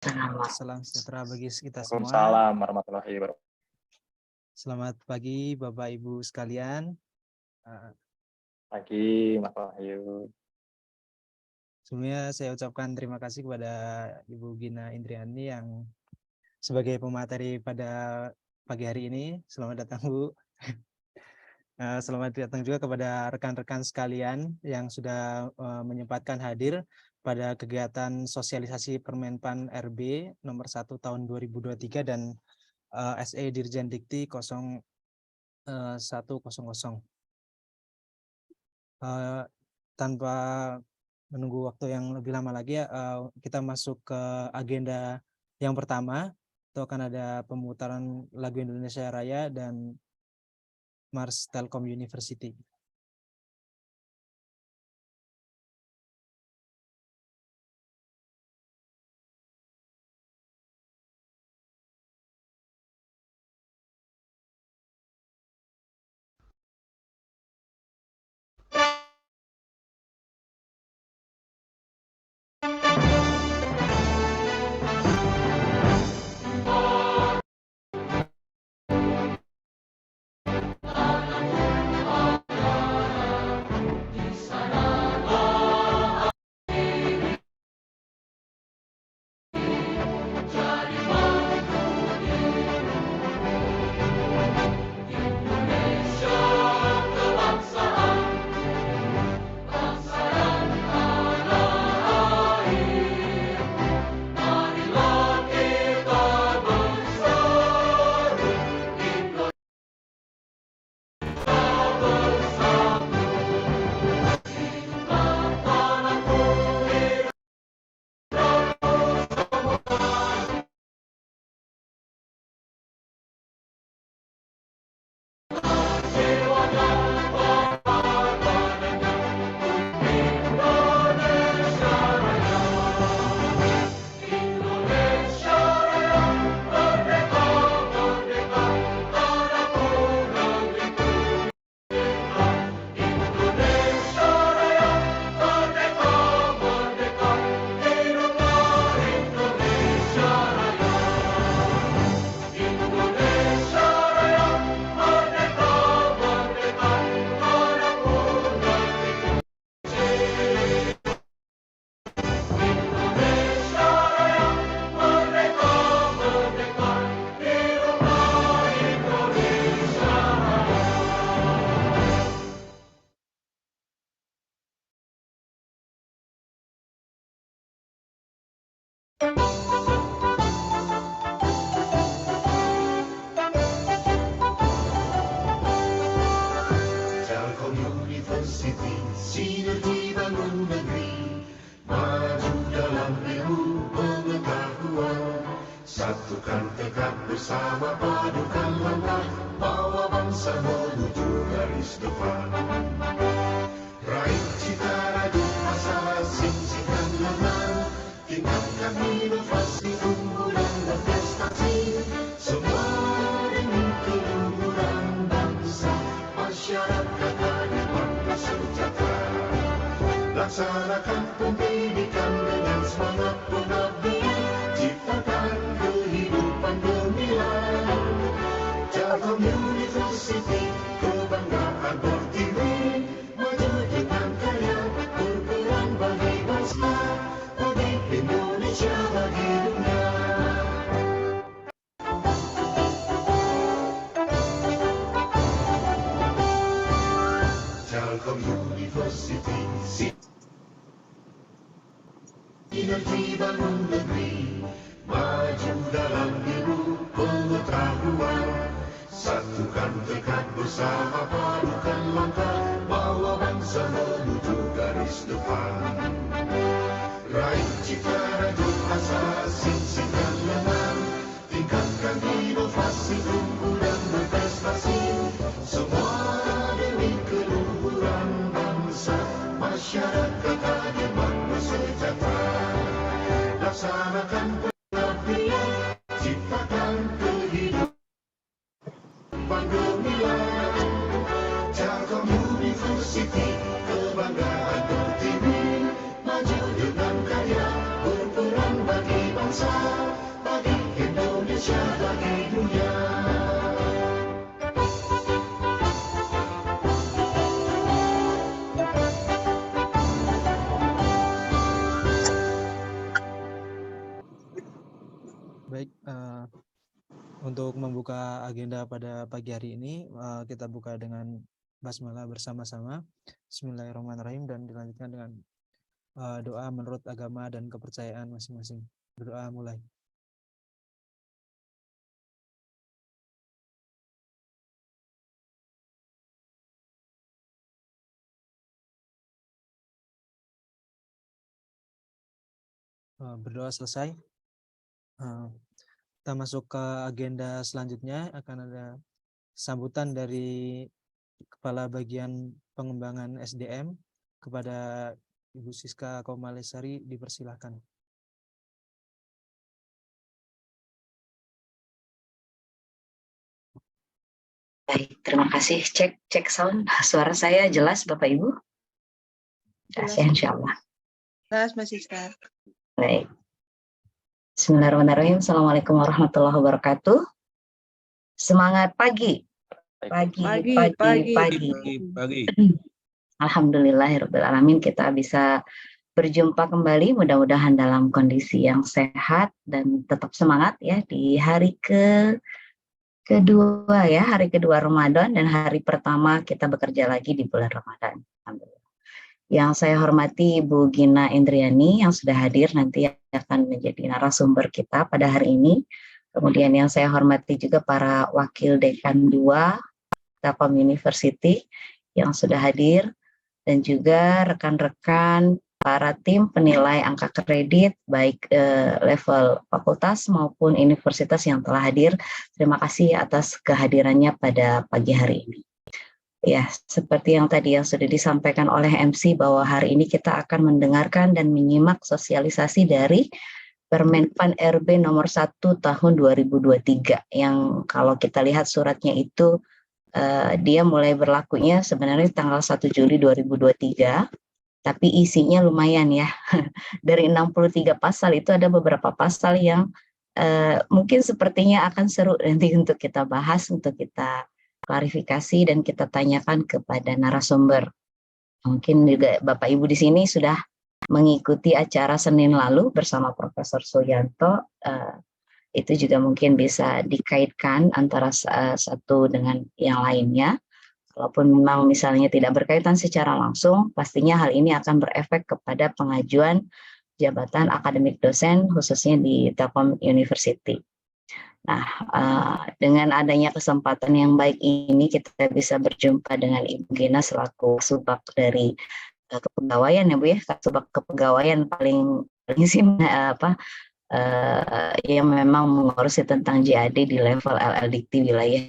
Salam sejahtera bagi kita semua. Waalaikumsalam warahmatullahi wabarakatuh. Selamat pagi Bapak Ibu sekalian. Pagi Mas Wahyu. Sebelumnya saya ucapkan terima kasih kepada Ibu Gina Indriani yang sebagai pemateri pada pagi hari ini. Selamat datang Bu. Selamat datang juga kepada rekan-rekan sekalian yang sudah menyempatkan hadir pada kegiatan sosialisasi Permenpan RB nomor 1 tahun 2023 dan SE Dirjen Dikti 0100. Tanpa menunggu waktu yang lebih lama lagi, kita masuk ke agenda yang pertama. Itu akan ada pemutaran lagu Indonesia Raya dan Mars Telkom University. Telkom University, sinergi bangun negeri, maju dalam ilmu pengetahuan, satukan tekad bersama, padukan langkah, bawa bangsa menuju garis depan. Raih cita radu asa, singsingkan lengan, tingkatkan inovasi, unggulan dan prestasi, semua demi keluhuran bangsa, masyarakat adil sejahtera. Laksanakan pendidikan dengan semangat pengabdian, ciptakan kehidupan gemilang. Telkom University, kebanggaan Pertiwi, maju dengan kaya, berperan bagi bangsa, bagi Indonesia, bagi dunia. Telkom University, sinergi bangun negeri, maju dalam ilmu pengetahuan, satukan tekad bersama, padukan langkah, bawa bangsa menuju garis depan. Raih cita raju asa, singsingkan lengan, tingkatkan inovasi, unggulan berprestasi, semua demi keluhuran bangsa, masyarakat adil sejahtera. Laksanakan pengabdian, ciptakan kehidupan gemilang. Telkom University, kebanggaan Pertiwi, maju dengan karya, berperan bagi bangsa. Indonesia bagi dunia. Baik, untuk membuka agenda pada pagi hari ini, kita buka dengan basmalah bersama-sama. Bismillahirrahmanirrahim, dan dilanjutkan dengan doa menurut agama dan kepercayaan masing-masing. Berdoa mulai. Berdoa selesai. Kita masuk ke agenda selanjutnya. Akan ada sambutan dari Kepala Bagian Pengembangan SDM kepada Ibu Siska Kaumalesari, dipersilahkan. Baik, terima kasih. Cek sound. Suara saya jelas, Bapak Ibu? Jelas ya, insya Allah. Jelas, Mbak Siska. Baik. Bismillahirrahmanirrahim. Assalamualaikum warahmatullahi wabarakatuh. Semangat pagi. Pagi. Alhamdulillahirrahmanirrahim, kita bisa berjumpa kembali, mudah-mudahan dalam kondisi yang sehat dan tetap semangat ya di hari kedua ya, hari kedua Ramadan dan hari pertama kita bekerja lagi di bulan Ramadan. Alhamdulillah. Yang saya hormati Ibu Gina Indriani yang sudah hadir, nanti akan menjadi narasumber kita pada hari ini. Kemudian yang saya hormati juga para wakil dekan 2 Telkom University yang sudah hadir, dan juga rekan-rekan para tim penilai angka kredit baik level fakultas maupun universitas yang telah hadir. Terima kasih atas kehadirannya pada pagi hari ini. Ya, seperti yang tadi yang sudah disampaikan oleh MC bahwa hari ini kita akan mendengarkan dan menyimak sosialisasi dari Permenpan RB nomor 1 tahun 2023 yang kalau kita lihat suratnya itu dia mulai berlakunya sebenarnya tanggal 1 Juli 2023, tapi isinya lumayan ya. Dari 63 pasal itu ada beberapa pasal yang mungkin sepertinya akan seru nanti untuk kita bahas, untuk kita klarifikasi dan kita tanyakan kepada narasumber. Mungkin juga Bapak Ibu di sini sudah mengikuti acara Senin lalu bersama Profesor Suyanto. Itu juga mungkin bisa dikaitkan antara satu dengan yang lainnya. Walaupun memang misalnya tidak berkaitan secara langsung, pastinya hal ini akan berefek kepada pengajuan jabatan akademik dosen khususnya di Telkom University. Nah, dengan adanya kesempatan yang baik ini kita bisa berjumpa dengan Ibu Gina selaku Kasubag dari kepegawaian ya Bu ya, Kasubag kepegawaian paling yang memang mengurusi tentang JAD di level LLDikti wilayah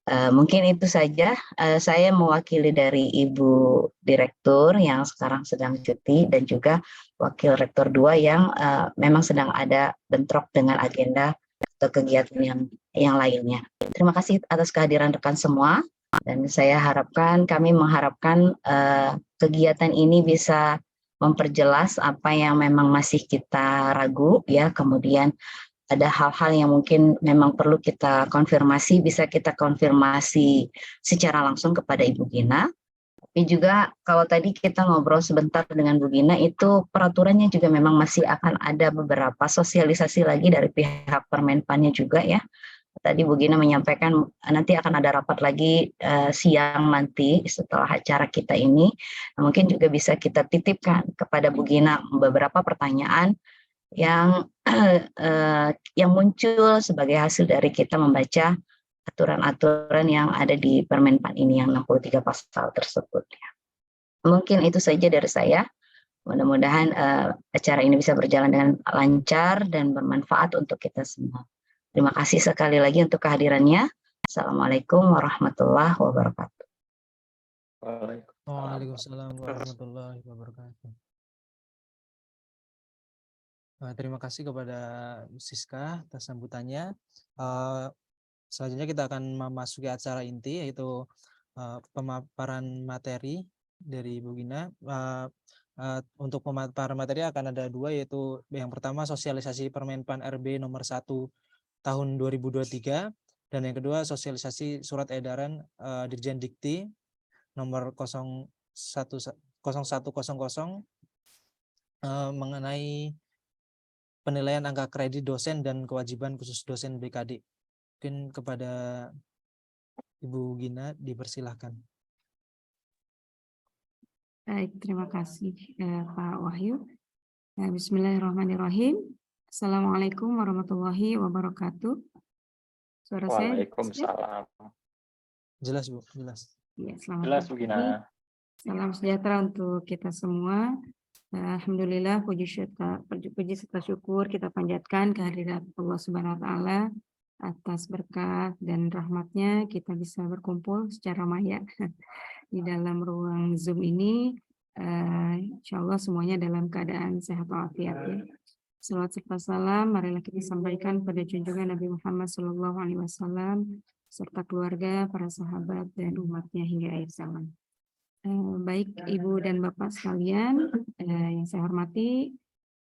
4. Mungkin itu saja. Saya mewakili dari Ibu Direktur yang sekarang sedang cuti dan juga Wakil Rektor 2 yang memang sedang ada bentrok dengan agenda atau kegiatan yang lainnya. Terima kasih atas kehadiran rekan semua dan kami mengharapkan kegiatan ini bisa memperjelas apa yang memang masih kita ragu ya, kemudian ada hal-hal yang mungkin memang perlu kita konfirmasi, bisa kita konfirmasi secara langsung kepada Ibu Gina. Tapi juga kalau tadi kita ngobrol sebentar dengan Bu Gina, itu peraturannya juga memang masih akan ada beberapa sosialisasi lagi dari pihak Permenpannya juga ya. Tadi Bu Gina menyampaikan nanti akan ada rapat lagi siang nanti setelah acara kita ini. Nah, mungkin juga bisa kita titipkan kepada Bu Gina beberapa pertanyaan yang muncul sebagai hasil dari kita membaca aturan-aturan yang ada di Permenpan ini yang 63 pasal tersebut. Mungkin itu saja dari saya. Mudah-mudahan acara ini bisa berjalan dengan lancar dan bermanfaat untuk kita semua. Terima kasih sekali lagi untuk kehadirannya. Assalamualaikum warahmatullahi wabarakatuh. Waalaikumsalam warahmatullahi wabarakatuh. Terima kasih kepada Siska atas sambutannya. Selanjutnya kita akan memasuki acara inti, yaitu pemaparan materi dari Bu Gina. Untuk pemaparan materi akan ada 2, yaitu yang pertama sosialisasi Permenpan RB nomor 1 tahun 2023, dan yang kedua sosialisasi surat edaran Dirjen Dikti nomor 0100 mengenai penilaian angka kredit dosen dan kewajiban khusus dosen BKD. Mungkin kepada Ibu Gina dipersilahkan. Baik, terima kasih Pak Wahyu. Bismillahirrahmanirrahim. Assalamualaikum warahmatullahi wabarakatuh. Suara saya? Waalaikumsalam. Jelas Bu, jelas. Ya, selamat Jelas Bu pagi. Gina. Salam sejahtera untuk kita semua. Alhamdulillah, puji serta syukur kita panjatkan kehadirat Allah Subhanahu wa Ta'ala atas berkat dan rahmatnya kita bisa berkumpul secara maya di dalam ruang Zoom ini. Insya Allah semuanya dalam keadaan sehat walafiat. Ya. Salawat serta salam marilah kita sampaikan pada junjungan Nabi Muhammad SAW serta keluarga, para sahabat dan umatnya hingga akhir zaman. Baik Ibu dan Bapak sekalian, yang saya hormati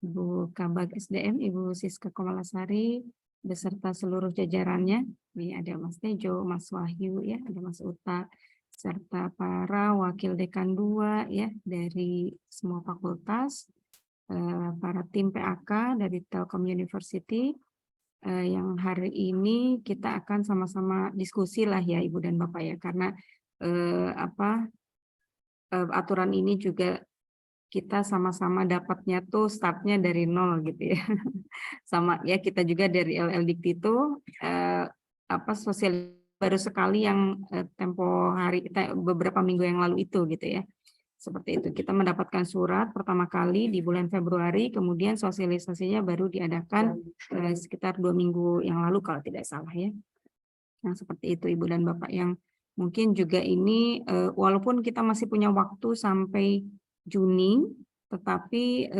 Ibu Kabag SDM, Ibu Siska Komalasari beserta seluruh jajarannya. Ini ada Mas Tejo, Mas Wahyu, ya, ada Mas Uta, serta para wakil dekan 2 ya dari semua fakultas, para tim PAK dari Telkom University, yang hari ini kita akan sama-sama diskusi lah ya Ibu dan Bapak ya, karena aturan ini juga kita sama-sama dapatnya tuh startnya dari 0 gitu ya. Sama ya, kita juga dari LL Dikti itu sosial baru sekali yang tempo hari beberapa minggu yang lalu itu gitu ya. Seperti itu, kita mendapatkan surat pertama kali di bulan Februari, kemudian sosialisasinya baru diadakan sekitar 2 minggu yang lalu kalau tidak salah ya. Nah seperti itu Ibu dan Bapak, yang mungkin juga ini walaupun kita masih punya waktu sampai Juni, tetapi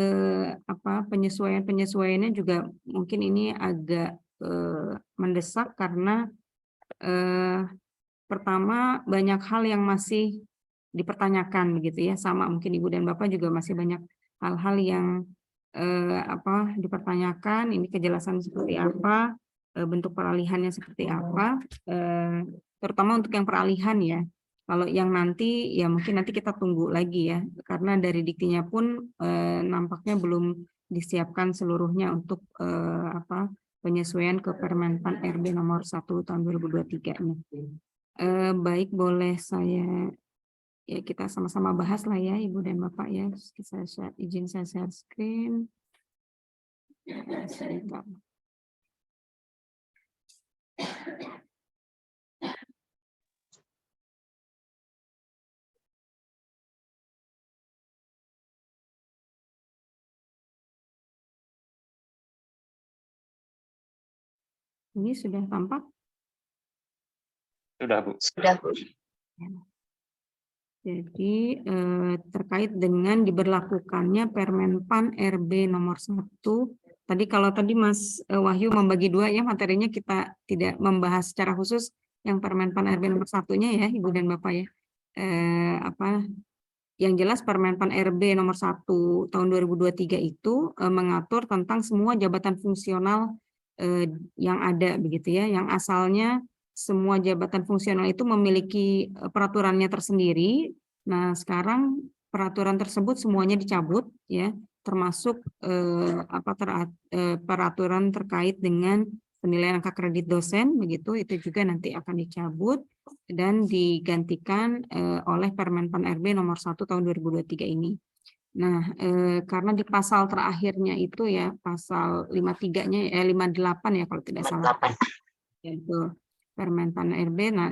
penyesuaiannya juga mungkin ini agak mendesak karena pertama banyak hal yang masih dipertanyakan begitu ya, sama mungkin Ibu dan Bapak juga masih banyak hal-hal yang dipertanyakan, ini kejelasan seperti apa, bentuk peralihannya seperti apa, terutama untuk yang peralihan ya. Kalau yang nanti ya mungkin nanti kita tunggu lagi ya, karena dari diktinya pun nampaknya belum disiapkan seluruhnya untuk penyesuaian ke Permenpan RB nomor 1 tahun 2023-nya. Baik, boleh saya ya kita sama-sama bahas lah ya Ibu dan Bapak ya. Izin saya share screen. Ini sudah tampak? Sudah Bu. Sudah Bu. Jadi terkait dengan diberlakukannya Permenpan RB nomor 1. Tadi kalau tadi Mas Wahyu membagi 2 ya materinya, kita tidak membahas secara khusus yang Permenpan RB nomor 1-nya ya Ibu dan Bapak ya. Yang jelas Permenpan RB nomor 1 tahun 2023 itu mengatur tentang semua jabatan fungsional yang ada begitu ya, yang asalnya semua jabatan fungsional itu memiliki peraturannya tersendiri. Nah, sekarang peraturan tersebut semuanya dicabut ya, termasuk peraturan terkait dengan penilaian angka kredit dosen begitu, itu juga nanti akan dicabut dan digantikan oleh Permenpan RB nomor 1 tahun 2023 ini. Nah, karena di pasal terakhirnya itu ya, pasal 53-nya 58 ya kalau tidak salah. Yaitu Permenpan RB, nah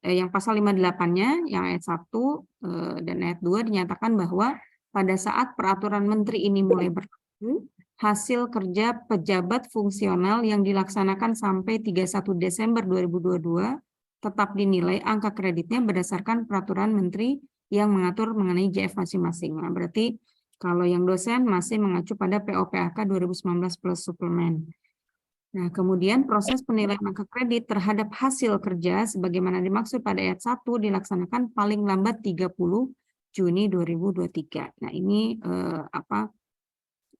yang pasal 58-nya yang ayat 1 dan ayat 2 dinyatakan bahwa pada saat peraturan menteri ini mulai berlaku, hasil kerja pejabat fungsional yang dilaksanakan sampai 31 Desember 2022 tetap dinilai angka kreditnya berdasarkan peraturan menteri yang mengatur mengenai JF masing-masing. Nah, berarti kalau yang dosen masih mengacu pada PO/PAK 2019 plus suplemen. Nah, kemudian proses penilaian angka kredit terhadap hasil kerja sebagaimana dimaksud pada ayat 1 dilaksanakan paling lambat 30 Juni 2023. Nah, ini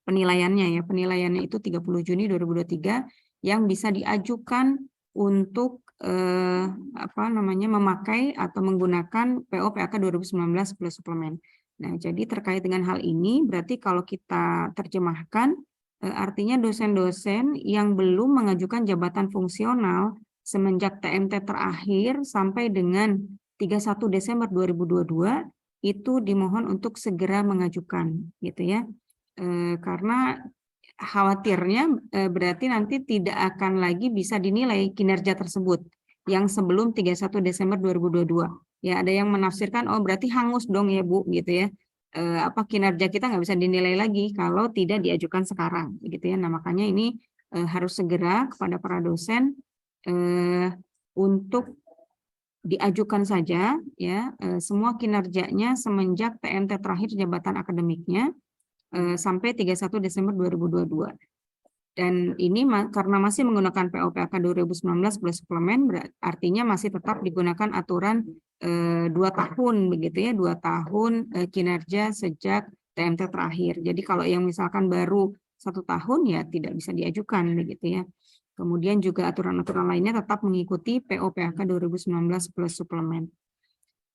penilaiannya ya. Penilaiannya itu 30 Juni 2023 yang bisa diajukan untuk memakai atau menggunakan PO/PAK 2019 plus suplemen. Nah, jadi terkait dengan hal ini berarti kalau kita terjemahkan artinya dosen-dosen yang belum mengajukan jabatan fungsional semenjak TMT terakhir sampai dengan 31 Desember 2022 itu dimohon untuk segera mengajukan gitu ya. Karena khawatirnya berarti nanti tidak akan lagi bisa dinilai kinerja tersebut yang sebelum 31 Desember 2022. Ya, ada yang menafsirkan oh berarti hangus dong ya Bu gitu ya. Kinerja kita nggak bisa dinilai lagi kalau tidak diajukan sekarang gitu ya. Nah, makanya ini harus segera kepada para dosen untuk diajukan saja ya semua kinerjanya semenjak TMT terakhir jabatan akademiknya sampai 31 Desember 2022. Dan ini karena masih menggunakan PO/PAK 2019 plus suplemen, artinya masih tetap digunakan aturan 2 tahun begitu ya, 2 tahun kinerja sejak TMT terakhir. Jadi kalau yang misalkan baru 1 tahun ya tidak bisa diajukan begitu ya. Kemudian juga aturan-aturan lainnya tetap mengikuti PO/PAK 2019 plus suplemen.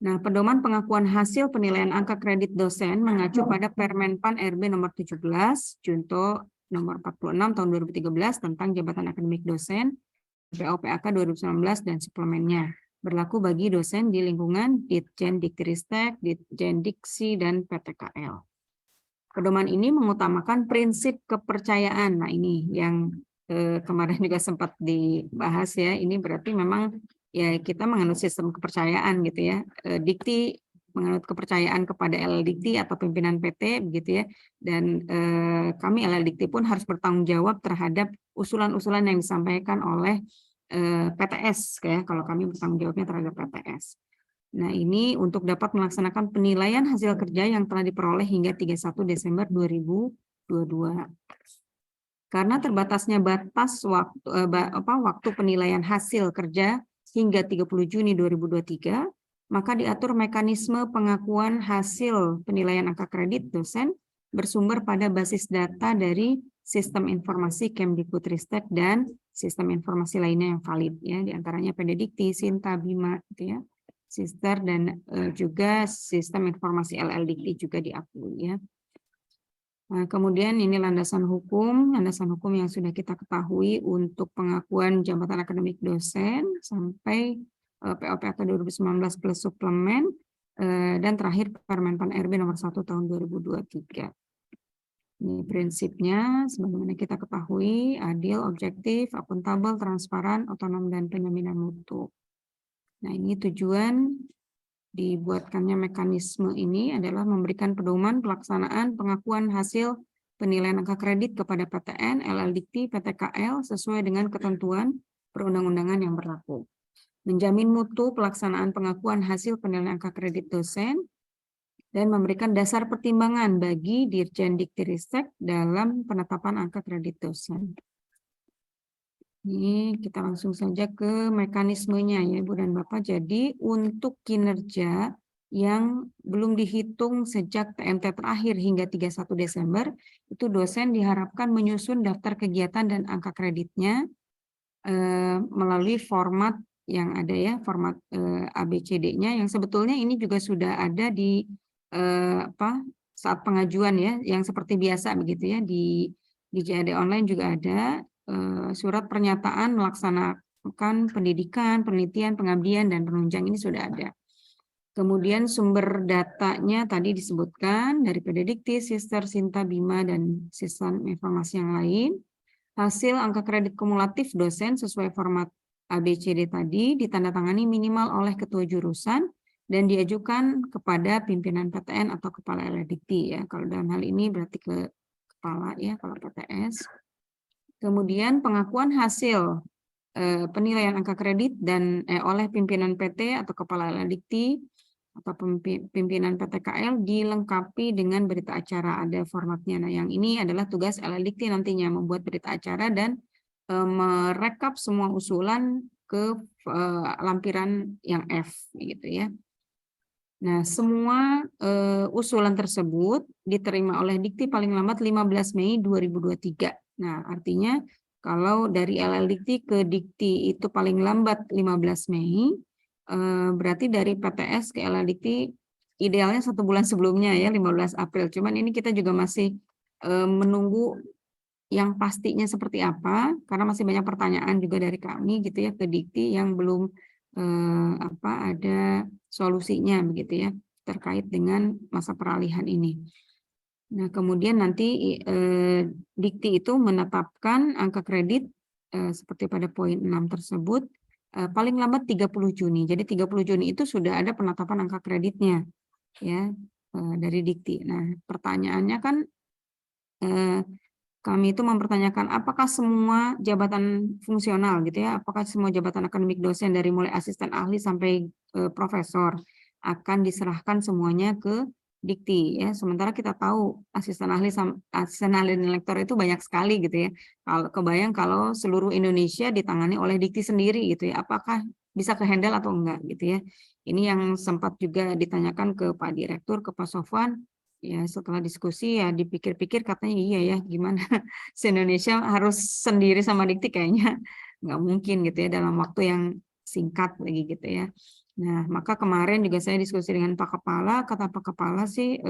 Nah, pedoman pengakuan hasil penilaian angka kredit dosen mengacu pada Permenpan RB nomor 17, Junto nomor 46 tahun 2013 tentang jabatan akademik dosen, PO/PAK 2019 dan suplemennya. Berlaku bagi dosen di lingkungan Ditjen Diktiristek, Ditjen Diksi, dan PTKL. Pedoman ini mengutamakan prinsip kepercayaan. Nah, ini yang kemarin juga sempat dibahas ya. Ini berarti memang ya kita menganut sistem kepercayaan gitu ya. Dikti menganut kepercayaan kepada LL Dikti atau pimpinan PT begitu ya. Dan kami LL Dikti pun harus bertanggung jawab terhadap usulan-usulan yang disampaikan oleh PTS ya. Kalau kami bertanggung jawabnya terhadap PTS. Nah, ini untuk dapat melaksanakan penilaian hasil kerja yang telah diperoleh hingga 31 Desember 2022. Karena terbatasnya batas waktu penilaian hasil kerja hingga 30 Juni 2023, maka diatur mekanisme pengakuan hasil penilaian angka kredit dosen bersumber pada basis data dari Sistem Informasi Kemdikbudristek dan sistem informasi lainnya yang valid ya, diantaranya PDDikti, Sinta, Bima gitu ya, Sister, dan juga sistem informasi LL Dikti juga diakui ya. Nah, kemudian ini landasan hukum yang sudah kita ketahui untuk pengakuan jabatan akademik dosen sampai PO/PAK 2019 plus suplemen dan terakhir Permenpan RB nomor 1 tahun 2023. Ini prinsipnya sebagaimana kita ketahui adil, objektif, akuntabel, transparan, otonom, dan penjaminan mutu. Nah, ini tujuan dibuatkannya mekanisme ini adalah memberikan pedoman pelaksanaan pengakuan hasil penilaian angka kredit kepada PTN, LL Dikti, PTKL sesuai dengan ketentuan perundang-undangan yang berlaku. Menjamin mutu pelaksanaan pengakuan hasil penilaian angka kredit dosen dan memberikan dasar pertimbangan bagi Dirjen Diktiristek dalam penetapan angka kredit dosen. Ini kita langsung saja ke mekanismenya ya Ibu dan Bapak. Jadi untuk kinerja yang belum dihitung sejak TMT terakhir hingga 31 Desember, itu dosen diharapkan menyusun daftar kegiatan dan angka kreditnya melalui format yang ada ya, format ABCD-nya yang sebetulnya ini juga sudah ada di saat pengajuan ya, yang seperti biasa begitu ya, di JAD online juga ada. Surat pernyataan melaksanakan pendidikan, penelitian, pengabdian, dan penunjang ini sudah ada. Kemudian sumber datanya tadi disebutkan dari PDDikti, Sister, Sinta, Bima, dan sistem informasi yang lain. Hasil angka kredit kumulatif dosen sesuai format ABCD tadi ditandatangani minimal oleh ketua jurusan dan diajukan kepada pimpinan PTN atau kepala LL Dikti ya. Kalau dalam hal ini berarti ke kepala ya, kalau PTS. Kemudian pengakuan hasil penilaian angka kredit dan oleh pimpinan PT atau kepala LL Dikti atau pimpinan PTKL dilengkapi dengan berita acara, ada formatnya. Nah, yang ini adalah tugas LL Dikti nantinya membuat berita acara dan merekap semua usulan ke lampiran yang F gitu ya. Nah, semua usulan tersebut diterima oleh Dikti paling lambat 15 Mei 2023. Nah, artinya kalau dari LL Dikti ke Dikti itu paling lambat 15 Mei, berarti dari PTS ke LL Dikti idealnya 1 bulan sebelumnya ya, 15 April. Cuman ini kita juga masih menunggu yang pastinya seperti apa, karena masih banyak pertanyaan juga dari kami gitu ya ke Dikti yang belum ada solusinya begitu ya terkait dengan masa peralihan ini. Nah, kemudian nanti Dikti itu menetapkan angka kredit seperti pada poin 6 tersebut paling lambat 30 Juni. Jadi 30 Juni itu sudah ada penetapan angka kreditnya ya dari Dikti. Nah, pertanyaannya kan kami itu mempertanyakan apakah semua jabatan fungsional gitu ya, apakah semua jabatan akademik dosen dari mulai asisten ahli sampai profesor akan diserahkan semuanya ke Dikti ya. Sementara kita tahu asisten ahli dan lektor itu banyak sekali gitu ya. Kalau kebayang kalau seluruh Indonesia ditangani oleh Dikti sendiri gitu ya, apakah bisa kehandle atau enggak gitu ya. Ini yang sempat juga ditanyakan ke Pak Direktur, ke Pak Sofwan. Ya, setelah diskusi ya dipikir-pikir katanya iya ya, gimana se-Indonesia harus sendiri sama Dikti kayaknya nggak mungkin gitu ya dalam waktu yang singkat lagi gitu ya. Nah, maka kemarin juga saya diskusi dengan Pak Kepala, kata Pak Kepala sih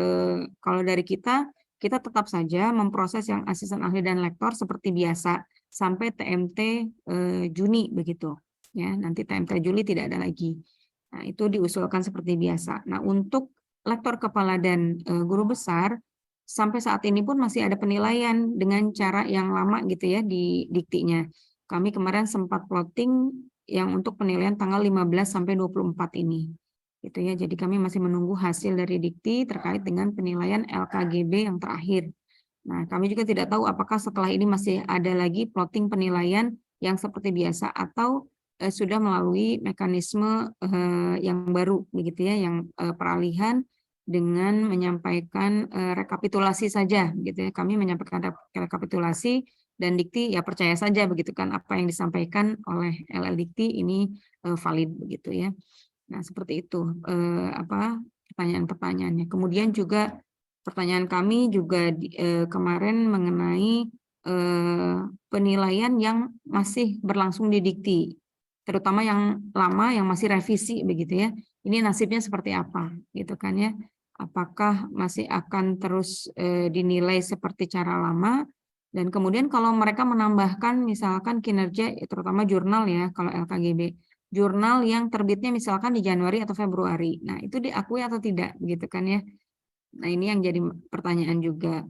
kalau dari kita tetap saja memproses yang asisten ahli dan lektor seperti biasa sampai TMT Juni begitu. Ya, nanti TMT Juli tidak ada lagi. Nah, itu diusulkan seperti biasa. Nah, untuk lektor kepala dan guru besar sampai saat ini pun masih ada penilaian dengan cara yang lama gitu ya di Diktinya. Kami kemarin sempat plotting yang untuk penilaian tanggal 15 sampai 24 ini. Gitu ya. Jadi kami masih menunggu hasil dari Dikti terkait dengan penilaian LKGB yang terakhir. Nah, kami juga tidak tahu apakah setelah ini masih ada lagi plotting penilaian yang seperti biasa atau sudah melalui mekanisme yang baru begitu ya, yang peralihan dengan menyampaikan rekapitulasi saja gitu ya. Kami menyampaikan rekapitulasi dan Dikti ya percaya saja begitu kan apa yang disampaikan oleh LL Dikti ini valid begitu ya. Nah, seperti itu pertanyaan-pertanyaannya. Kemudian juga pertanyaan kami juga kemarin mengenai penilaian yang masih berlangsung di Dikti, terutama yang lama yang masih revisi begitu ya. Ini nasibnya seperti apa gitu kan ya? Apakah masih akan terus dinilai seperti cara lama? Dan kemudian kalau mereka menambahkan misalkan kinerja terutama jurnal ya kalau LKGB, jurnal yang terbitnya misalkan di Januari atau Februari. Nah, itu diakui atau tidak gitu kan ya? Nah, ini yang jadi pertanyaan juga.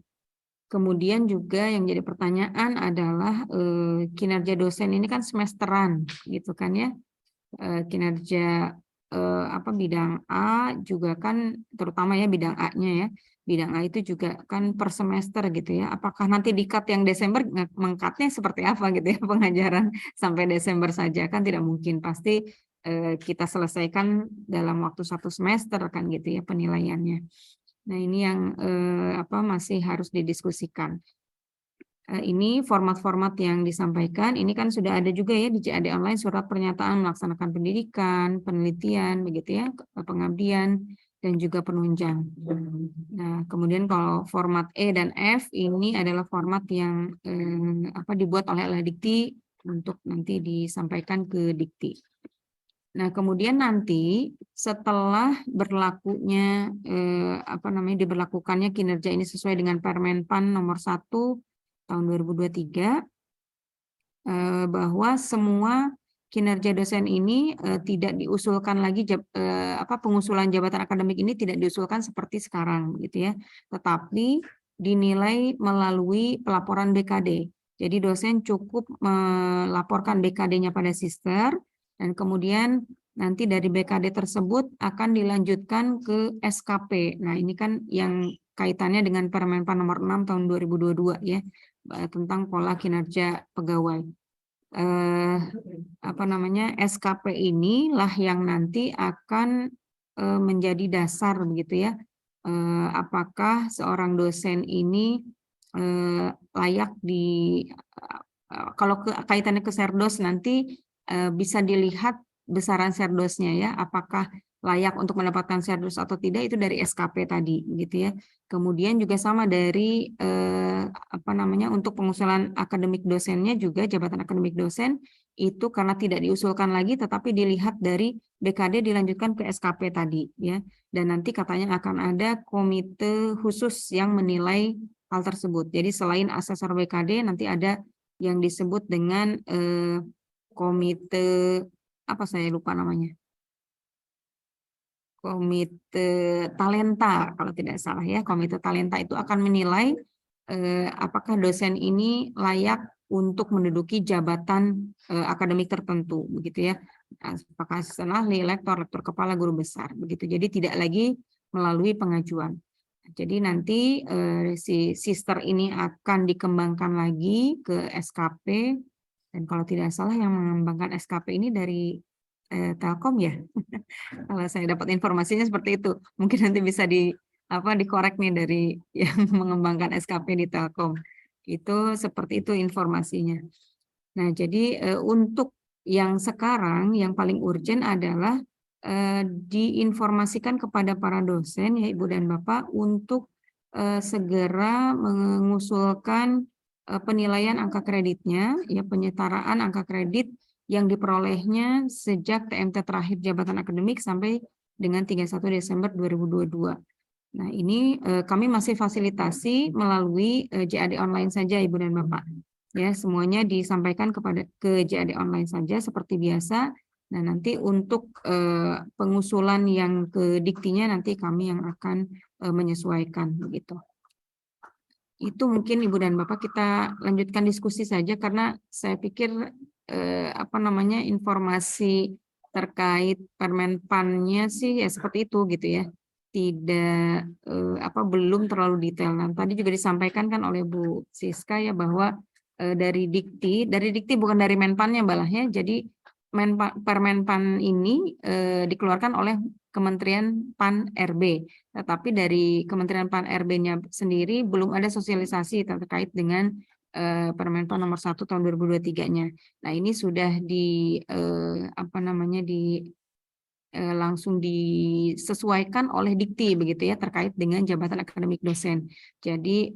Kemudian juga yang jadi pertanyaan adalah kinerja dosen ini kan semesteran gitu kan ya. Kinerja bidang A juga kan terutama ya bidang A-nya ya. Bidang A itu juga kan per semester gitu ya. Apakah nanti di-cut yang Desember meng-cut-nya seperti apa gitu ya pengajaran sampai Desember saja kan tidak mungkin. Pasti kita selesaikan dalam waktu 1 semester kan gitu ya penilaiannya. Nah, ini yang masih harus didiskusikan. Ini format-format yang disampaikan, ini kan sudah ada juga ya di CAD online surat pernyataan melaksanakan pendidikan, penelitian, begitu ya, pengabdian, dan juga penunjang. Nah, kemudian kalau format E dan F ini adalah format yang dibuat oleh Dikti untuk nanti disampaikan ke Dikti. Nah, kemudian nanti setelah berlakunya diberlakukannya kinerja ini sesuai dengan Permenpan nomor 1 tahun 2023 bahwa semua kinerja dosen ini tidak diusulkan lagi pengusulan jabatan akademik ini tidak diusulkan seperti sekarang gitu ya, tetapi dinilai melalui pelaporan BKD. Jadi dosen cukup melaporkan BKD-nya pada sister. Dan kemudian nanti dari BKD tersebut akan dilanjutkan ke SKP. Nah, ini kan yang kaitannya dengan Permenpan nomor 6 tahun 2022 ya, tentang pola kinerja pegawai. SKP inilah yang nanti akan menjadi dasar begitu ya. Apakah seorang dosen ini layak kalau kaitannya ke Serdos nanti bisa dilihat besaran Serdosnya ya, apakah layak untuk mendapatkan sertifikat atau tidak itu dari SKP tadi, gitu ya. Kemudian juga sama dari untuk pengusulan akademik dosennya juga jabatan akademik dosen itu karena tidak diusulkan lagi, tetapi dilihat dari BKD dilanjutkan ke SKP tadi, ya. Dan nanti katanya akan ada komite khusus yang menilai hal tersebut. Jadi selain asesor BKD nanti ada yang disebut dengan komite apa saya lupa namanya. Komite talenta kalau tidak salah ya. Komite talenta itu akan menilai apakah dosen ini layak untuk menduduki jabatan akademik tertentu begitu ya. Apakah asisten ahli, lektor kepala, guru besar begitu. Jadi tidak lagi melalui pengajuan. Jadi nanti si sister ini akan dikembangkan lagi ke SKP, dan kalau tidak salah yang mengembangkan SKP ini dari Telkom ya. Kalau saya dapat informasinya seperti itu. Mungkin nanti bisa dikorek nih dari yang mengembangkan SKP di Telkom. Itu seperti itu informasinya. Nah, jadi untuk yang sekarang yang paling urgent adalah diinformasikan kepada para dosen ya Ibu dan Bapak untuk segera mengusulkan penilaian angka kreditnya, ya penyetaraan angka kredit yang diperolehnya sejak TMT terakhir jabatan akademik sampai dengan 31 Desember 2022. Nah, ini kami masih fasilitasi melalui JAD online saja Ibu dan Bapak. Ya, semuanya disampaikan ke JAD online saja seperti biasa. Nah, nanti untuk pengusulan yang ke diktinya nanti kami yang akan menyesuaikan begitu. Itu mungkin Ibu dan Bapak kita lanjutkan diskusi saja karena saya pikir informasi terkait Permenpannya sih ya seperti itu gitu ya. Tidak belum terlalu detail. Nah, tadi juga disampaikan kan oleh Bu Siska ya bahwa dari dikti bukan dari Menpannya balahnya. Jadi Permenpan ini dikeluarkan oleh Kementerian PAN RB, tetapi dari Kementerian PAN RB-nya sendiri belum ada sosialisasi terkait dengan Permenpan nomor 1 tahun 2023-nya. Nah, ini sudah langsung disesuaikan oleh dikti begitu ya terkait dengan jabatan akademik dosen. Jadi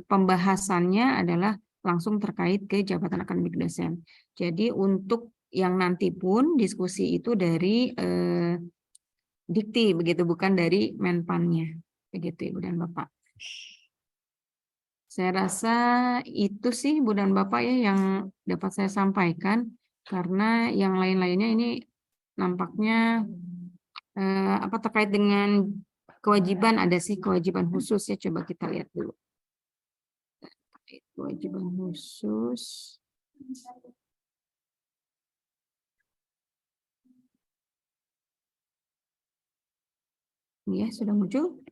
pembahasannya adalah langsung terkait ke jabatan akademik dosen. Jadi untuk yang nanti pun diskusi itu dari dikti begitu, bukan dari Menpannya begitu Ibu dan Bapak. Saya rasa itu sih Ibu dan Bapak ya yang dapat saya sampaikan, karena yang lain-lainnya ini nampaknya terkait dengan kewajiban, ada sih kewajiban khusus ya, coba kita lihat dulu. Kewajiban khusus. Ya, sudah muncul?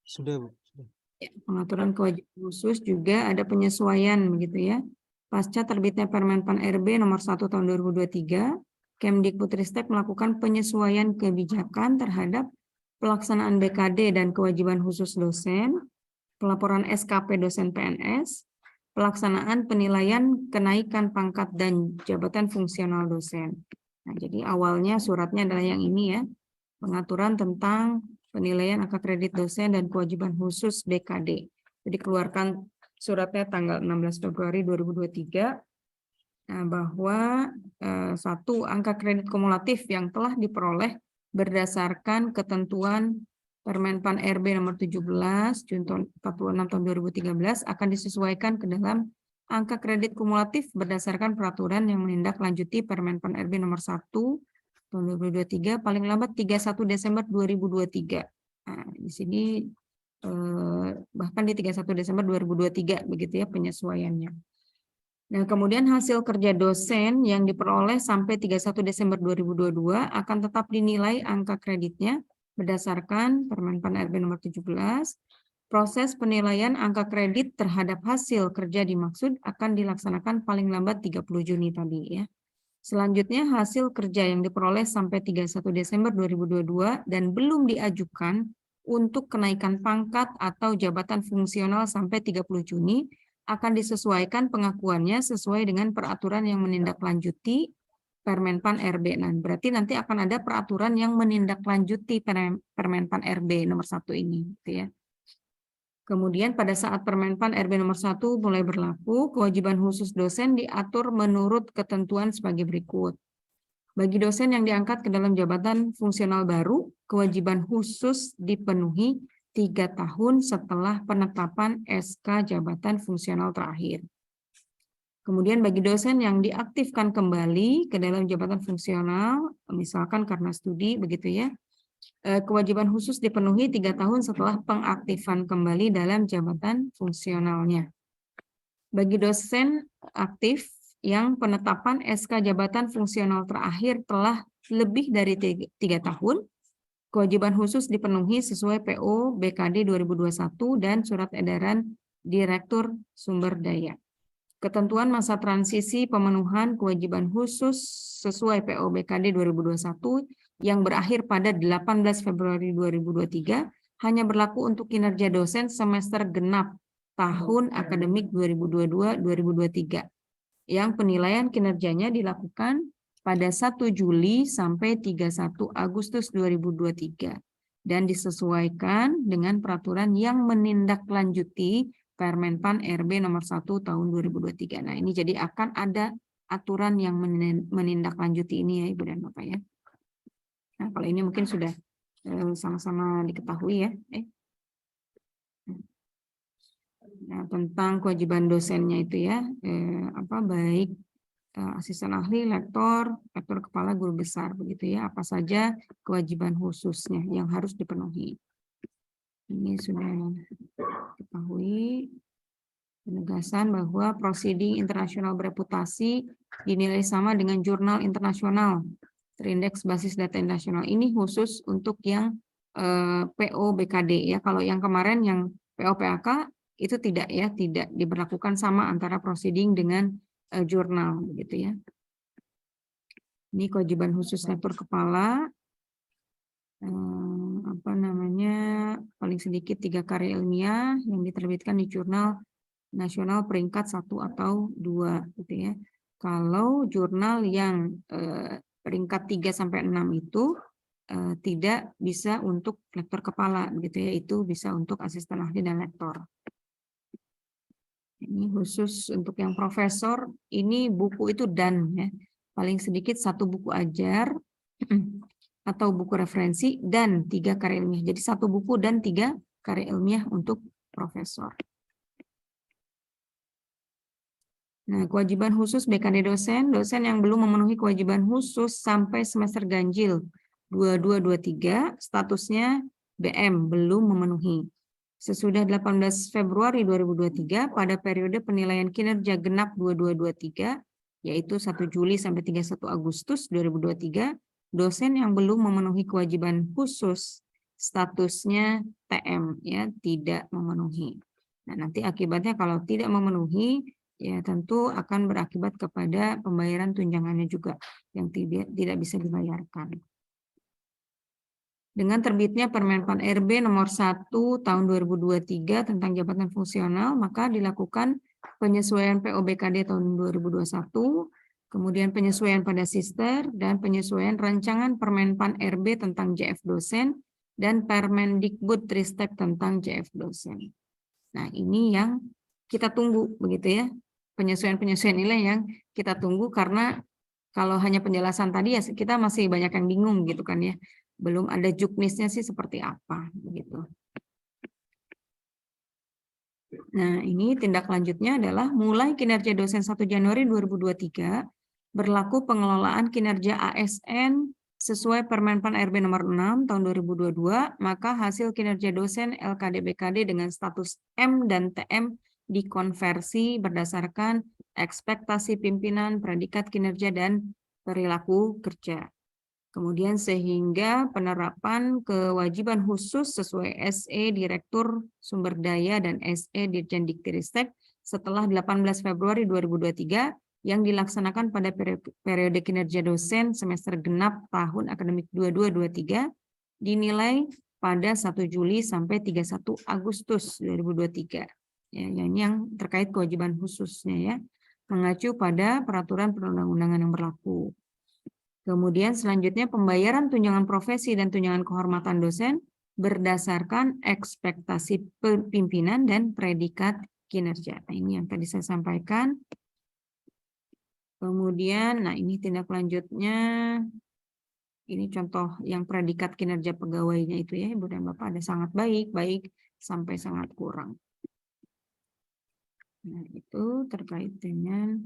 Sudah, Bu. Sudah. Ya, pengaturan kewajiban khusus juga ada penyesuaian begitu ya. Pasca terbitnya Permenpan RB nomor 1 tahun 2023, Kemdikbudristek melakukan penyesuaian kebijakan terhadap pelaksanaan BKD dan kewajiban khusus dosen, pelaporan SKP dosen PNS, pelaksanaan penilaian kenaikan pangkat dan jabatan fungsional dosen. Nah, jadi awalnya suratnya adalah yang ini ya, pengaturan tentang penilaian angka kredit dosen dan kewajiban khusus BKD. Jadi keluarkan suratnya tanggal 16 Februari 2023, bahwa satu, angka kredit kumulatif yang telah diperoleh berdasarkan ketentuan Permenpan RB nomor 17 Junto 46 tahun 2013 akan disesuaikan ke dalam angka kredit kumulatif berdasarkan peraturan yang menindaklanjuti Permenpan RB nomor 1 tahun 2023 paling lambat 31 Desember 2023. Nah, di sini bahkan di 31 Desember 2023 begitu ya penyesuaiannya. Nah, kemudian hasil kerja dosen yang diperoleh sampai 31 Desember 2022 akan tetap dinilai angka kreditnya berdasarkan Permenpan RB nomor 17. Proses penilaian angka kredit terhadap hasil kerja dimaksud akan dilaksanakan paling lambat 30 Juni tadi ya. Selanjutnya hasil kerja yang diperoleh sampai 31 Desember 2022 dan belum diajukan untuk kenaikan pangkat atau jabatan fungsional sampai 30 Juni akan disesuaikan pengakuannya sesuai dengan peraturan yang menindaklanjuti Permenpan RB. Nah, berarti nanti akan ada peraturan yang menindaklanjuti Permenpan RB nomor 1 ini, gitu ya. Kemudian pada saat Permenpan RB nomor 1 mulai berlaku, kewajiban khusus dosen diatur menurut ketentuan sebagai berikut. Bagi dosen yang diangkat ke dalam jabatan fungsional baru, kewajiban khusus dipenuhi 3 tahun setelah penetapan SK jabatan fungsional terakhir. Kemudian bagi dosen yang diaktifkan kembali ke dalam jabatan fungsional, misalkan karena studi, begitu ya, kewajiban khusus dipenuhi 3 tahun setelah pengaktifan kembali dalam jabatan fungsionalnya. Bagi dosen aktif yang penetapan SK jabatan fungsional terakhir telah lebih dari 3 tahun, kewajiban khusus dipenuhi sesuai PO BKD 2021 dan Surat Edaran Direktur Sumber Daya. Ketentuan masa transisi pemenuhan kewajiban khusus sesuai PO BKD 2021 yang berakhir pada 18 Februari 2023 hanya berlaku untuk kinerja dosen semester genap tahun akademik 2022-2023 yang penilaian kinerjanya dilakukan pada 1 Juli sampai 31 Agustus 2023 dan disesuaikan dengan peraturan yang menindaklanjuti Permenpan RB nomor 1 tahun 2023. Nah, ini jadi akan ada aturan yang menindaklanjuti ini ya Ibu dan Bapak ya. Nah, kalau ini mungkin sudah sama-sama diketahui ya. Nah, tentang kewajiban dosennya itu ya, baik asisten ahli, lektor kepala, guru besar begitu ya. Apa saja kewajiban khususnya yang harus dipenuhi. Ini sudah ketahui. Penegasan bahwa proceeding internasional bereputasi dinilai sama dengan jurnal internasional terindeks basis data nasional. Ini khusus untuk yang PO BKD ya. Kalau yang kemarin yang PO PAK itu tidak ya, tidak diberlakukan sama antara proceeding dengan jurnal gitu ya. Ini kewajiban khusus lektor kepala. Paling sedikit 3 karya ilmiah yang diterbitkan di jurnal nasional peringkat 1 atau 2 gitu ya. Kalau jurnal yang peringkat 3 sampai 6 itu tidak bisa untuk lektor kepala gitu ya, itu bisa untuk asisten ahli dan lektor. Ini khusus untuk yang profesor, ini buku itu dan ya, paling sedikit 1 buku ajar atau buku referensi dan 3 karya ilmiah. Jadi 1 buku dan 3 karya ilmiah untuk profesor. Nah, kewajiban khusus BKD dosen yang belum memenuhi kewajiban khusus sampai semester ganjil 2223, statusnya BM, belum memenuhi. Sesudah 18 Februari 2023, pada periode penilaian kinerja genap 2223, yaitu 1 Juli sampai 31 Agustus 2023, dosen yang belum memenuhi kewajiban khusus, statusnya TM, ya, tidak memenuhi. Nah, nanti akibatnya kalau tidak memenuhi, ya tentu akan berakibat kepada pembayaran tunjangannya juga yang tidak bisa dibayarkan. Dengan terbitnya Permenpan RB nomor 1 tahun 2023 tentang jabatan fungsional, maka dilakukan penyesuaian POBKD tahun 2021, kemudian penyesuaian pada sister, dan penyesuaian rancangan Permenpan RB tentang JF dosen, dan Permendikbud Ristek tentang JF dosen. Nah, ini yang kita tunggu begitu ya. Penyesuaian-penyesuaian nilai yang kita tunggu, karena kalau hanya penjelasan tadi ya kita masih banyak yang bingung gitu kan ya. Belum ada juknisnya sih seperti apa begitu. Nah, ini tindak lanjutnya adalah mulai kinerja dosen 1 Januari 2023 berlaku pengelolaan kinerja ASN sesuai Permenpan RB nomor 6 tahun 2022, maka hasil kinerja dosen LKD BKD dengan status M dan TM dikonversi berdasarkan ekspektasi pimpinan, predikat kinerja, dan perilaku kerja. Kemudian sehingga penerapan kewajiban khusus sesuai SE Direktur Sumber Daya dan SE Dirjen Diktiristek setelah 18 Februari 2023 yang dilaksanakan pada periode kinerja dosen semester genap tahun akademik 22-23 dinilai pada 1 Juli sampai 31 Agustus 2023. Ya, yang terkait kewajiban khususnya ya, mengacu pada peraturan perundang-undangan yang berlaku. Kemudian selanjutnya pembayaran tunjangan profesi dan tunjangan kehormatan dosen berdasarkan ekspektasi pimpinan dan predikat kinerja. Nah, ini yang tadi saya sampaikan. Kemudian, nah ini tindak lanjutnya, ini contoh yang predikat kinerja pegawainya itu ya, Ibu dan Bapak, ada sangat baik, baik sampai sangat kurang. Nah, itu terkait dengan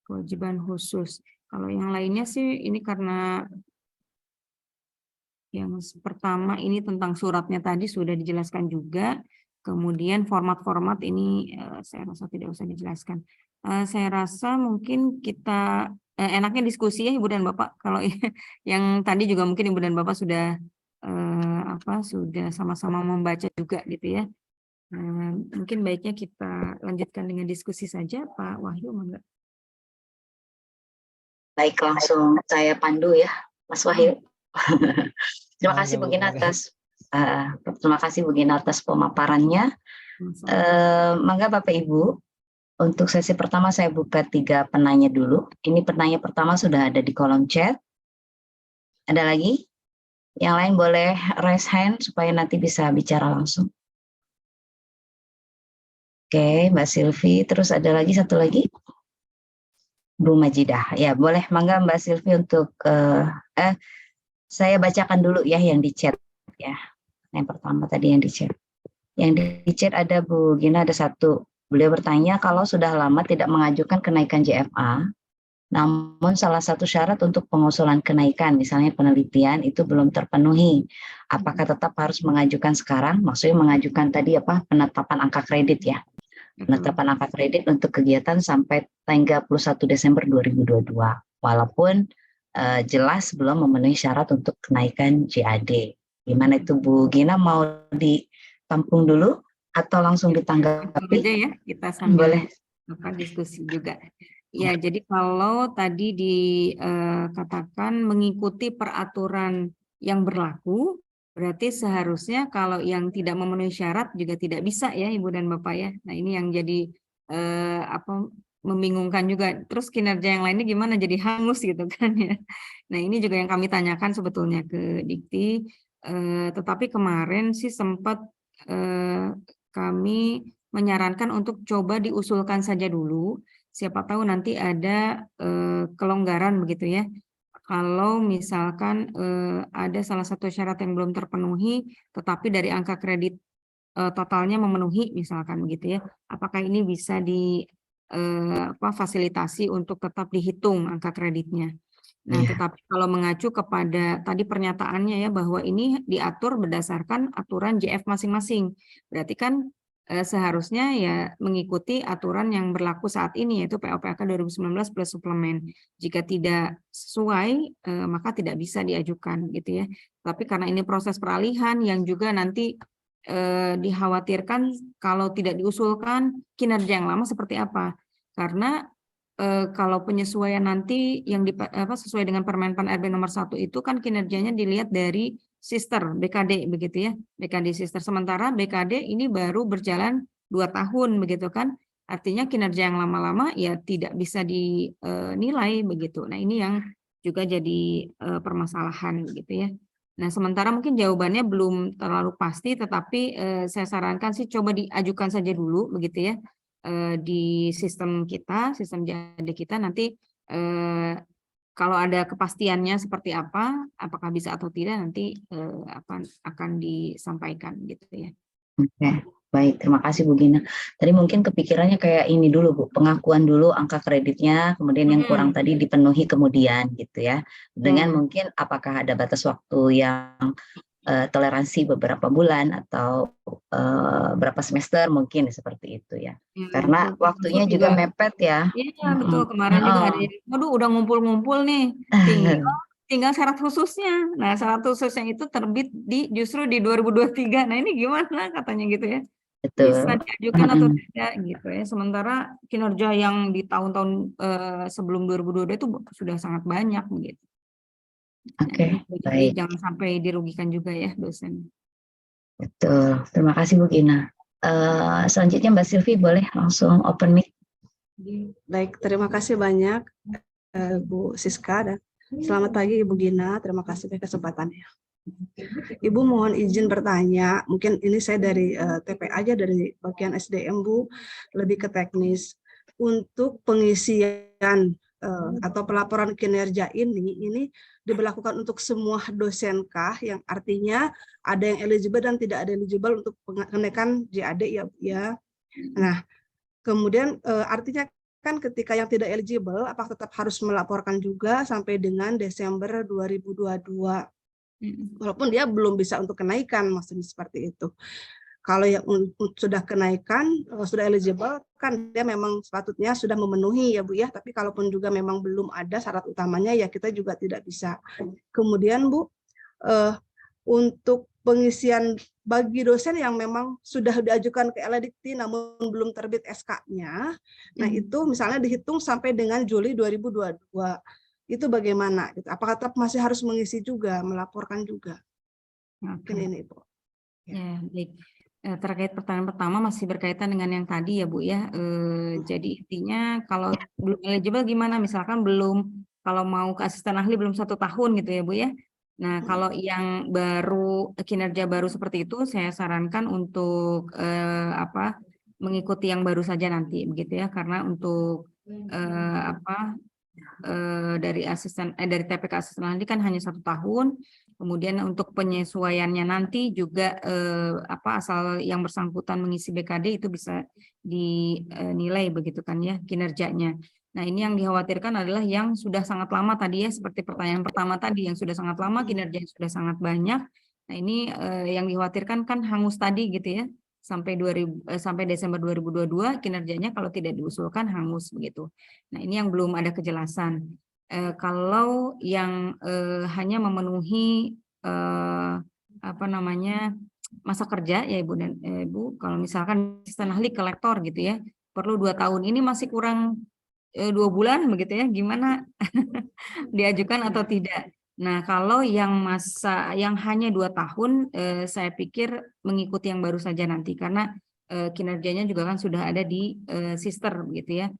kewajiban khusus. Kalau yang lainnya sih ini karena yang pertama ini tentang suratnya tadi sudah dijelaskan juga. Kemudian format-format ini saya rasa tidak usah dijelaskan. Saya rasa mungkin kita enaknya diskusi ya Ibu dan Bapak. Kalau yang tadi juga mungkin Ibu dan Bapak sudah sudah sama-sama membaca juga gitu ya. Mungkin baiknya kita lanjutkan dengan diskusi saja, Pak Wahyu. Baik, langsung saya pandu ya, Mas Wahyu. Terima kasih Bu Gina atas pemaparannya. Mangga Bapak Ibu, untuk sesi pertama saya buka 3 penanya dulu. Ini penanya pertama sudah ada di kolom chat. Ada lagi? Yang lain boleh raise hand supaya nanti bisa bicara langsung. Oke, Mbak Silvi. Terus ada lagi satu lagi? Bu Majidah. Ya, boleh mangga Mbak Silvi untuk saya bacakan dulu ya yang di chat ya. Yang pertama tadi yang di chat. Yang di chat ada Bu Gina, ada satu. Beliau bertanya, kalau sudah lama tidak mengajukan kenaikan JFA, namun salah satu syarat untuk pengusulan kenaikan, misalnya penelitian, itu belum terpenuhi. Apakah tetap harus mengajukan sekarang? Maksudnya mengajukan tadi penetapan angka kredit ya. Penetapan angka kredit untuk kegiatan sampai tanggal 31 Desember 2022. Walaupun jelas belum memenuhi syarat untuk kenaikan JAD. Gimana itu Bu Gina, mau ditampung dulu atau langsung ditanggapi? Aja ya, kita sambil boleh diskusi juga. Ya, jadi kalau tadi dikatakan mengikuti peraturan yang berlaku, berarti seharusnya kalau yang tidak memenuhi syarat juga tidak bisa ya Ibu dan Bapak ya. Nah, ini yang jadi membingungkan juga. Terus kinerja yang lainnya gimana, jadi hangus gitu kan ya. Nah, ini juga yang kami tanyakan sebetulnya ke Dikti. Tetapi kemarin sih sempat kami menyarankan untuk coba diusulkan saja dulu. Siapa tahu nanti ada kelonggaran begitu ya. Kalau misalkan ada salah satu syarat yang belum terpenuhi, tetapi dari angka kredit totalnya memenuhi misalkan begitu ya. Apakah ini bisa fasilitasi untuk tetap dihitung angka kreditnya. Nah, tetapi kalau mengacu kepada tadi pernyataannya ya bahwa ini diatur berdasarkan aturan JF masing-masing. Berarti kan seharusnya ya mengikuti aturan yang berlaku saat ini yaitu POPK 2019 plus suplemen. Jika tidak sesuai maka tidak bisa diajukan gitu ya. Tapi karena ini proses peralihan yang juga nanti dikhawatirkan kalau tidak diusulkan kinerja yang lama seperti apa. Karena kalau penyesuaian nanti yang sesuai dengan Permenpan RB nomor 1 itu kan kinerjanya dilihat dari sister BKD begitu ya, BKD sister. Sementara BKD ini baru berjalan 2 tahun begitu kan, artinya kinerja yang lama-lama ya tidak bisa dinilai begitu. Nah, ini yang juga jadi permasalahan gitu ya. Nah, sementara mungkin jawabannya belum terlalu pasti, tetapi saya sarankan sih coba diajukan saja dulu begitu ya. Di sistem kita, sistem JAD kita nanti kalau ada kepastiannya seperti apa, apakah bisa atau tidak nanti akan disampaikan gitu ya. Oke, baik, terima kasih Bu Gina. Tadi mungkin kepikirannya kayak ini dulu Bu, pengakuan dulu angka kreditnya, kemudian yang kurang tadi dipenuhi kemudian gitu ya. Dengan mungkin apakah ada batas waktu yang toleransi beberapa bulan atau berapa semester mungkin seperti itu ya. Karena waktunya juga mepet ya. Iya betul, kemarin juga ada, aduh udah ngumpul-ngumpul nih, tinggal syarat khususnya. Nah, syarat khususnya itu terbit justru di 2023. Nah, ini gimana katanya gitu ya. Betul. Bisa diajukan atau tidak gitu ya. Sementara kinerja yang di tahun-tahun sebelum 2022 itu sudah sangat banyak begitu. Oke, jadi jangan sampai dirugikan juga ya dosen. Betul, terima kasih Bu Gina. Selanjutnya Mbak Silvi boleh langsung open mic. Baik, terima kasih banyak Bu Siska dan selamat pagi Ibu Gina. Terima kasih atas kesempatannya. Ibu mohon izin bertanya, mungkin ini saya dari TP aja dari bagian SDM Bu, lebih ke teknis. Untuk pengisian atau pelaporan kinerja ini diberlakukan untuk semua dosenkah, yang artinya ada yang eligible dan tidak ada eligible untuk kenaikan JAD ya Bu ya. Nah, kemudian artinya kan ketika yang tidak eligible apakah tetap harus melaporkan juga sampai dengan Desember 2022. Walaupun dia belum bisa untuk kenaikan, maksudnya seperti itu. Kalau yang sudah kenaikan, sudah eligible, kan dia memang sepatutnya sudah memenuhi ya Bu ya, tapi kalaupun juga memang belum ada syarat utamanya, ya kita juga tidak bisa. Kemudian Bu, untuk pengisian bagi dosen yang memang sudah diajukan ke LADIKTI namun belum terbit SK-nya, nah itu misalnya dihitung sampai dengan Juli 2022, itu bagaimana? Apakah tetap masih harus mengisi juga, melaporkan juga? Mungkin ini Bu. Ya, baik. Terkait pertanyaan pertama masih berkaitan dengan yang tadi ya Bu ya. Jadi intinya kalau belum eligible gimana? Misalkan belum, kalau mau ke asisten ahli belum 1 tahun gitu ya Bu ya. Nah kalau yang baru, kinerja baru seperti itu, saya sarankan untuk mengikuti yang baru saja nanti begitu ya. Karena untuk dari dari TPK asisten ahli kan hanya 1 tahun. Kemudian untuk penyesuaiannya nanti juga asal yang bersangkutan mengisi BKD itu bisa dinilai begitu kan ya kinerjanya. Nah ini yang dikhawatirkan adalah yang sudah sangat lama tadi ya, seperti pertanyaan pertama tadi, yang sudah sangat lama kinerjanya sudah sangat banyak. Nah ini yang dikhawatirkan kan hangus tadi gitu ya, sampai Desember 2022 kinerjanya kalau tidak diusulkan hangus begitu. Nah ini yang belum ada kejelasan. Kalau yang hanya memenuhi masa kerja ya Ibu dan Ibu, kalau misalkan asisten ahli ke lektor gitu ya, perlu 2 tahun, ini masih kurang 2 bulan begitu ya, gimana diajukan atau tidak? Nah kalau yang hanya 2 tahun, saya pikir mengikuti yang baru saja nanti, karena kinerjanya juga kan sudah ada di sister begitu ya.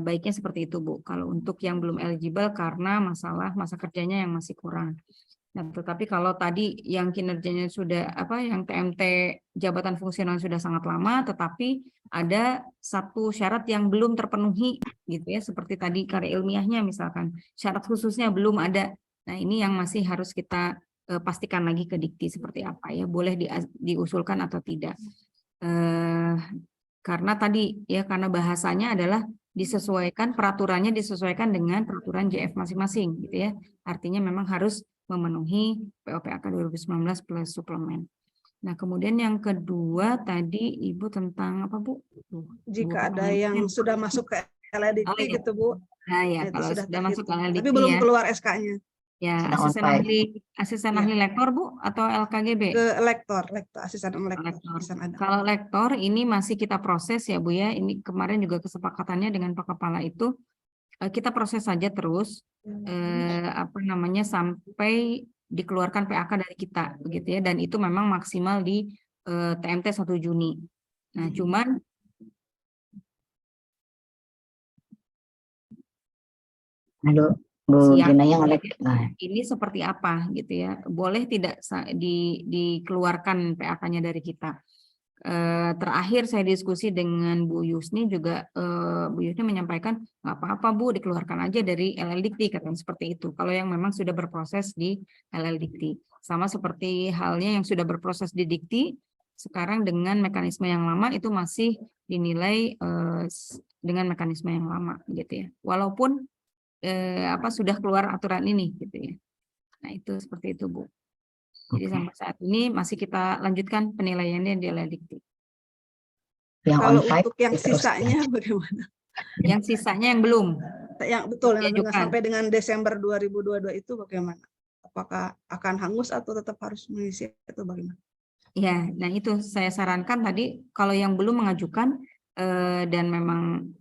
Baiknya seperti itu Bu, kalau untuk yang belum eligible karena masalah masa kerjanya yang masih kurang. Nah, tetapi kalau tadi yang kinerjanya sudah yang TMT jabatan fungsional sudah sangat lama, tetapi ada satu syarat yang belum terpenuhi gitu ya, seperti tadi karya ilmiahnya misalkan syarat khususnya belum ada. Nah ini yang masih harus kita pastikan lagi ke Dikti seperti apa ya, boleh diusulkan atau tidak. Karena tadi ya, karena bahasanya adalah disesuaikan, peraturannya disesuaikan dengan peraturan JF masing-masing gitu ya. Artinya memang harus memenuhi POPAK 2019 plus suplemen. Nah, kemudian yang kedua tadi Ibu tentang apa Bu? Jika ada yang sudah masuk ke LADIKTI gitu Bu. Nah ya, itu kalau sudah masuk ke LADIKTI tapi belum ya, keluar SK-nya. Ya, Sedang asisten ahli lektor Bu atau LKGB? Ke lektor, asisten lektor. Kalau lektor ini masih kita proses ya Bu ya. Ini kemarin juga kesepakatannya dengan Pak Kepala itu kita proses saja terus sampai dikeluarkan PAK dari kita begitu ya, dan itu memang maksimal di TMT 1 Juni. Nah, cuman Bu Gina yang ini seperti apa gitu ya, boleh tidak dikeluarkan PAK-nya dari kita. Terakhir saya diskusi dengan Bu Yusni juga, Bu Yusni menyampaikan nggak apa-apa Bu, dikeluarkan aja dari LLDikti, katanya seperti itu kalau yang memang sudah berproses di LLDikti. Sama seperti halnya yang sudah berproses di Dikti sekarang dengan mekanisme yang lama itu masih dinilai dengan mekanisme yang lama gitu ya, walaupun sudah keluar aturan ini gitu ya. Nah itu seperti itu Bu. Jadi sampai saat ini masih kita lanjutkan penilaiannya di LADIKTI. Kalau untuk yang sisanya bagaimana? Yang sisanya yang belum. Yang betul, yang sampai dengan Desember 2022 itu bagaimana? Apakah akan hangus atau tetap harus mengisi atau bagaimana? Ya, nah itu saya sarankan tadi kalau yang belum mengajukan dan memang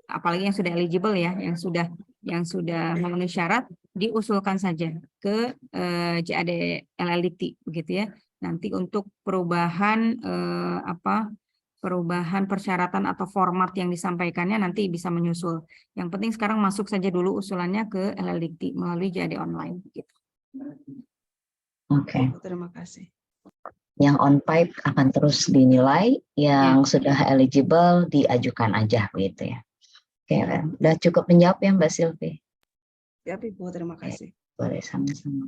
apalagi yang sudah eligible ya, yang sudah memenuhi syarat, diusulkan saja ke JAD LLDikti begitu ya. Nanti untuk perubahan perubahan persyaratan atau format yang disampaikannya nanti bisa menyusul. Yang penting sekarang masuk saja dulu usulannya ke LLDikti melalui JAD online. Gitu. Oke. Terima kasih. Yang on pipe akan terus dinilai, yang sudah eligible diajukan aja begitu ya. Oke, udah cukup menjawab ya Mbak Silvi. Ya, Ibu, terima kasih. Boleh sama-sama.